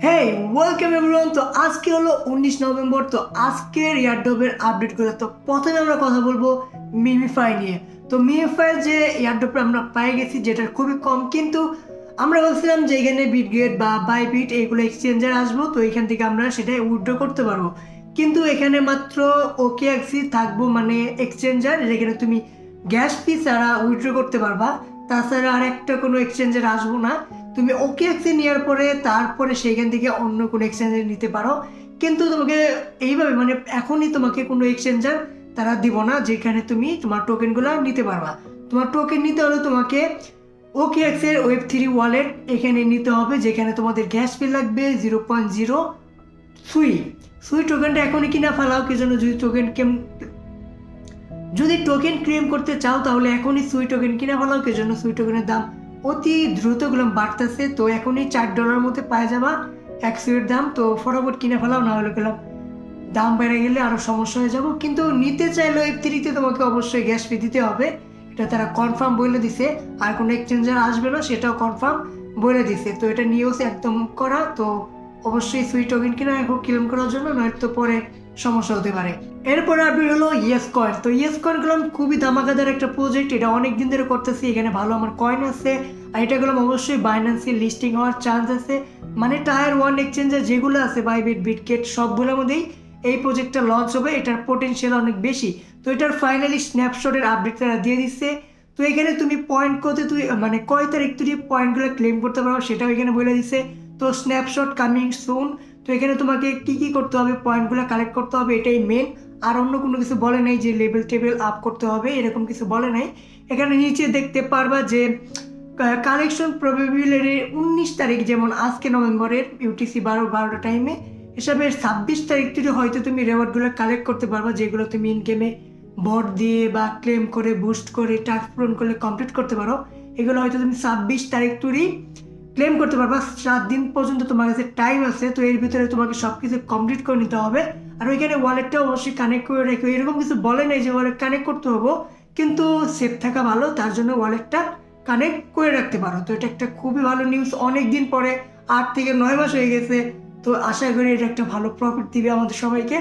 হেই welcome everyone. তো আজকে হলো 19 নভেম্বর। তো আজকের ইয়ারড্রপের আপডেটগুলো, তো প্রথমে আমরা কথা বলবো মিমিফাই নিয়ে। তো মিমিফাই যে ইয়ারড্রপে আমরা পাই গেছি, যেটা খুবই কম, কিন্তু আমরা বলছিলাম যে এখানে বিটগেট বা বাইবিট এইগুলো এক্সচেঞ্জার আসবো, তো এখান থেকে আমরা সেটা উইথড্র করতে পারবো। কিন্তু এখানে মাত্র ওকে অ্যাক্সি থাকবো, মানে এক্সচেঞ্জার যেখানে তুমি গ্যাস ফি ছাড়া উইথড্র করতে পারবা। তাছাড়া আর একটা কোনো এক্সচেঞ্জার আসবো না। তুমি ওকে এক্সচেঞ্জ নেওয়ার পরে তারপরে সেইখান থেকে অন্য কোনো এক্সচেঞ্জার নিতে পারো, কিন্তু তোমাকে এইভাবে মানে এখনই তোমাকে কোনো এক্সচেঞ্জার তারা দিব না যেখানে তুমি তোমার টোকেনগুলো নিতে পারবা। তোমার টোকেন নিতে হলে তোমাকে ওকে এক্সের ওয়েব3 ওয়ালেট এখানে নিতে হবে, যেখানে তোমাদের গ্যাস ফি লাগবে 0.0 সুই। সুই টোকেনটা এখনই কিনা ফেলাও, কি জন্য যদি টোকেন ক্লেম করতে চাও তাহলে এখনই সুই টোকেন কিনা ফেলাও, কি জন্য সুই টোকেনের দাম অতি দ্রুত গুলাম বাড়তেছে। তো এখনই $4 মধ্যে পাওয়া যাবা এক সুইয়ের দাম। তো ফটাফট কিনে ফেলাও, না হলে গেলাম দাম বেড়ে গেলে আরো সমস্যা হয়ে যাব। কিন্তু নিতে চাইলে ওয়েব3 তোমাকে অবশ্যই গ্যাস ফি দিতে হবে, এটা তারা কনফার্ম বলে দিছে। আর কোনো এক্সচেঞ্জার আসবে না সেটাও কনফার্ম বলে দিছে। তো এটা নিউজ একদম করা। তো অবশ্যই সুই টোকেন কিনা এখন ক্লেম করার জন্য, নয়তো পরে সমস্যা হতে পারে। এরপরে আপনি হলো ইয়েস কয়েন। তো ইয়েস কয়েন গুলাম খুবই ধামাকাদার একটা প্রজেক্ট, এটা অনেক দিন ধরে করতেছি। এখানে ভালো আমার কয়েন আছে, আর এটা গুলাম অবশ্যই বাইন্যান্সে লিস্টিং হওয়ার চান্স আছে। মানে টায়ার 1 এক্সচেঞ্জার যেগুলো আছে, বাইবিট, বিটগেট, সবগুলোর মধ্যেই এই প্রজেক্টটা লঞ্চ হবে। এটার পোটেনশিয়াল অনেক বেশি। তো এটার ফাইনালি স্ন্যাপশটের আপডেট তারা দিয়ে দিচ্ছে। তো এখানে তুমি পয়েন্ট করতে তুই মানে কয় তারিখ তুই পয়েন্টগুলো ক্লেম করতে পারো সেটাও এখানে বলে দিচ্ছে। তো স্ন্যাপশট কামিং সুন। তো এখানে তোমাকে কি কি করতে হবে, পয়েন্টগুলো কালেক্ট করতে হবে, এটাই মেন। আর অন্য কোনো কিছু বলে নাই যে লেভেল টেবিল আপ করতে হবে, এরকম কিছু বলে নাই। এখানে নিচে দেখতে পারবা যে কালেকশন প্রবাবিলিটি 19 তারিখ, যেমন আজকে নভেম্বরের ইউটিসি 12টা টাইমে হিসাবে 26 তারিখ থেকে হয়তো তুমি রেওয়ার্ডগুলো কালেক্ট করতে পারবা, যেগুলো তুমি ইন গেমে বট দিয়ে বা ক্লেম করে বুস্ট করে টাস্ক পূরণ করলে কমপ্লিট করতে পারো। এগুলো হয়তো তুমি 26 তারিখ তুই ক্লেম করতে পারবা। 7 দিন পর্যন্ত তোমার কাছে টাইম আছে। তো এর ভিতরে তোমাকে সবকিছু কমপ্লিট করে নিতে হবে। আর ওইখানে ওয়ালেটটা অবশ্যই কানেক্ট করে রেখো, এরকম কিছু বলে নাই যে ওয়ালেট কানেক্ট করতে হবে, কিন্তু সেফ থাকা ভালো, তার জন্য ওয়ালেটটা কানেক্ট করে রাখতে পারো। তো এটা একটা খুবই ভালো নিউজ, অনেক দিন পরে, 8 থেকে 9 মাস হয়ে গেছে। তো আশা করি এটা একটা ভালো প্রফিট দিবে আমাদের সবাইকে।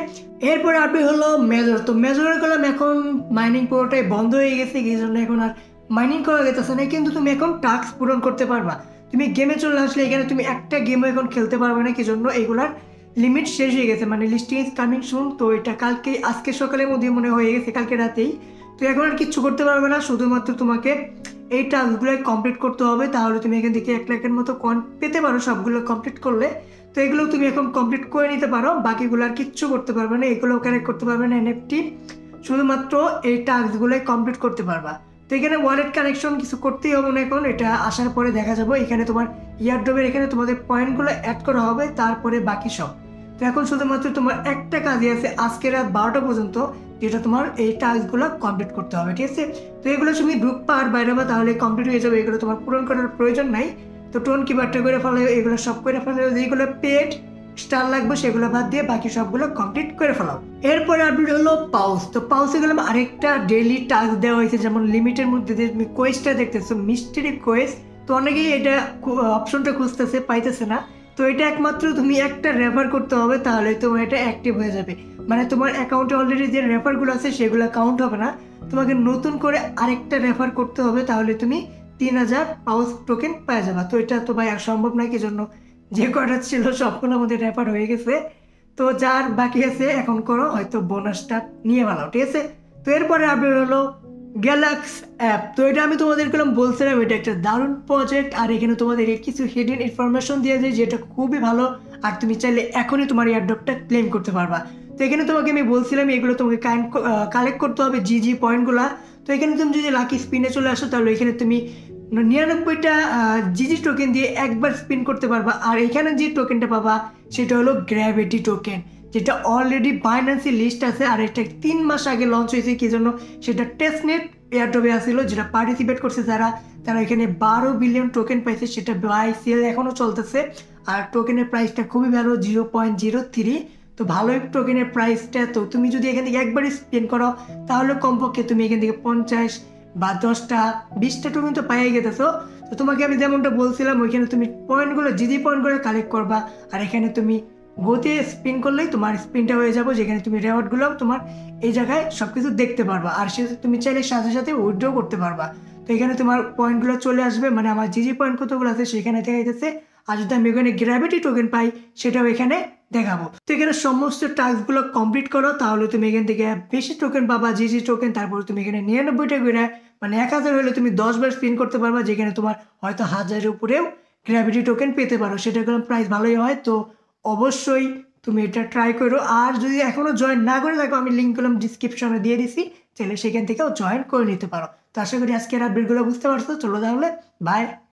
এরপরে আপনি হলো মেজর। তো মেজরের কলাম এখন মাইনিং পুরোটাই বন্ধ হয়ে গেছে, এই জন্য এখন আর মাইনিং করা যেতেছে না, কিন্তু তুমি এখন টাস্ক পূরণ করতে পারবা। তুমি গেমে চলে আসলে এখানে তুমি একটা গেমও এখন খেলতে পারবে না, কি জন্য এগুলার লিমিট শেষ হয়ে গেছে, মানে লিস্টিং ইজ কামিং সুন। তো এটা কালকে, আজকে সকালের মধ্যে মনে হয়ে গেছে, কালকে রাতেই। তো এখন আর কিচ্ছু করতে পারবে না, শুধুমাত্র তোমাকে এই টাস্কগুলো কমপ্লিট করতে হবে, তাহলে তুমি এখান থেকে 1 লাখের মতো কয়েন পেতে পারো সবগুলো কমপ্লিট করলে। তো এগুলো তুমি এখন কমপ্লিট করে নিতে পারো, বাকিগুলো আর কিচ্ছু করতে পারবে না, এগুলো কানেক্ট করতে পারবে না এনএফটি, শুধুমাত্র এই টাস্কগুলোই কমপ্লিট করতে পারবা। তো এখানে ওয়ালেট কানেকশন কিছু করতেই হবে না, এখন এটা আসার পরে দেখা যাবে। এখানে তোমার ইয়ারড্রপের এখানে তোমাদের পয়েন্টগুলো অ্যাড করা হবে, তারপরে বাকি সব। তো এখন শুধুমাত্র তোমার একটা কাজই আছে আজকে রাত 12টা পর্যন্ত, যেটা তোমার এই টাস্কগুলো কমপ্লিট করতে হবে, ঠিক আছে? তো এগুলো তুমি ঢুকবা আর বাইরে বা, তাহলে কমপ্লিট হয়ে যাবে। এগুলো তোমার পূরণ করার প্রয়োজন নাই। তো টোন কিবারটা করে ফেলো, এগুলো সব করে ফেলো, যেগুলো পেড স্টার লাগবে সেগুলো বাদ দিয়ে বাকি সবগুলো কমপ্লিট করে ফেলাও। এরপরে আপডেট হলো পাউস। তো পাউসে গেলাম আরেকটা ডেইলি টাস্ক দেওয়া হয়েছে, যেমন লিমিটের মধ্যে যে তুমি কোয়েস্টটা দেখতেছো, মিস্ট্রি কোয়েস্ট। তো অনেকেই এটা অপশনটা খুঁজতেছে, পাইতেছে না। তো এটা একমাত্র তুমি একটা রেফার করতে হবে, তাহলে তোমার এটা অ্যাক্টিভ হয়ে যাবে। মানে তোমার অ্যাকাউন্টে অলরেডি যে রেফারগুলো আছে সেগুলো কাউন্ট হবে না, তোমাকে নতুন করে আরেকটা রেফার করতে হবে, তাহলে তুমি 3000 পাউস টোকেন পাওয়া যাবে। তো এটা তো ভাই আর সম্ভব নয়, কি জন্য যে কটা ছিল সবগুলো আমাদের রেফার হয়ে গেছে। তো যার বাকি আছে এখন করো, হয়তো বোনাসটা নিয়ে ভালো, ঠিক আছে? তো এরপরে আপডেট হলো গ্যালাক্স অ্যাপ। তো এটা আমি তোমাদেরকে বলছিলাম এটা একটা দারুণ প্রজেক্ট, আর এখানে তোমাদের কিছু হিডেন ইনফরমেশন দিয়ে যায় যেটা খুবই ভালো। আর তুমি চাইলে এখনই তোমার এয়ারড্রপটা ক্লেম করতে পারবা। তো এখানে তোমাকে আমি বলছিলাম এগুলো তোমাকে কালেক্ট করতে হবে, জি পয়েন্টগুলা। তো এখানে তুমি যদি লাকি স্পিনে চলে আসো, তাহলে এখানে তুমি 99টা জিজি টোকেন দিয়ে একবার স্পিন করতে পারবা। আর এখানে যে টোকেনটা পাবা সেটা হলো গ্র্যাভিটি টোকেন, যেটা অলরেডি বাইন্যান্সে লিস্ট আছে। আর এটা 3 মাস আগে লঞ্চ হয়েছে, কি জন্য সেটা টেস্টনেট এয়ারড্রপে আসছিল, যেটা পার্টিসিপেট করছে যারা, তারা এখানে 12 বিলিয়ন টোকেন পাইছে। সেটা বাই সেল এখনো চলতেছে। আর টোকেনের প্রাইসটা খুবই ভালো, 0.03। তো ভালোই টোকেনের প্রাইসটা। তো তুমি যদি এখান থেকে একবারই স্পেন্ড করো, তাহলে কমপক্ষে তুমি এখান থেকে 50 বা 10টা 20টা টোকেন তো পাইয়ে গেতেছো। তো তোমাকে আমি যেমনটা বলছিলাম ওইখানে তুমি পয়েন্টগুলো জিজি পয়েন্টগুলো কালেক্ট করবা, আর এখানে তুমি গতি স্পিন করলেই তোমার স্পিনটা হয়ে যাবো, যেখানে তুমি রেওয়ার্ডগুলো তোমার এই জায়গায় সবকিছু দেখতে পারবা, আর সে তুমি চাইলে সাথে সাথে উইথড্র করতে পারবা। তো এখানে তোমার পয়েন্টগুলো চলে আসবে, মানে আমার জিজি পয়েন্ট কতগুলো আছে সেখানে দেখা যাচ্ছে। আর যদি আমি এখানে গ্র্যাভিটি টোকেন পাই সেটাও এখানে দেখাবো। তো এখানে সমস্ত টাস্কগুলো কমপ্লিট করো, তাহলে তুমি এখান থেকে বেশি টোকেন পাবা, জিজি টোকেন। তারপর তুমি এখানে 99টা করে, মানে 1000 হলে তুমি 10 বার স্পিন করতে পারবা, যেখানে তোমার হয়তো 1000-এর উপরেও গ্র্যাভিটি টোকেন পেতে পারো, সেটা কোনো প্রাইস ভালোই হয়। তো অবশ্যই তুমি এটা ট্রাই করো। আর যদি এখনো জয়েন না করে থাকো, আমি লিঙ্ক করলাম ডিসক্রিপশনে দিয়ে দিছি, চাইলে সেখান থেকেও জয়েন করে নিতে পারো। তো আশা করি আজকের আপডেটগুলো বুঝতে পারছো। চলো তাহলে বাই।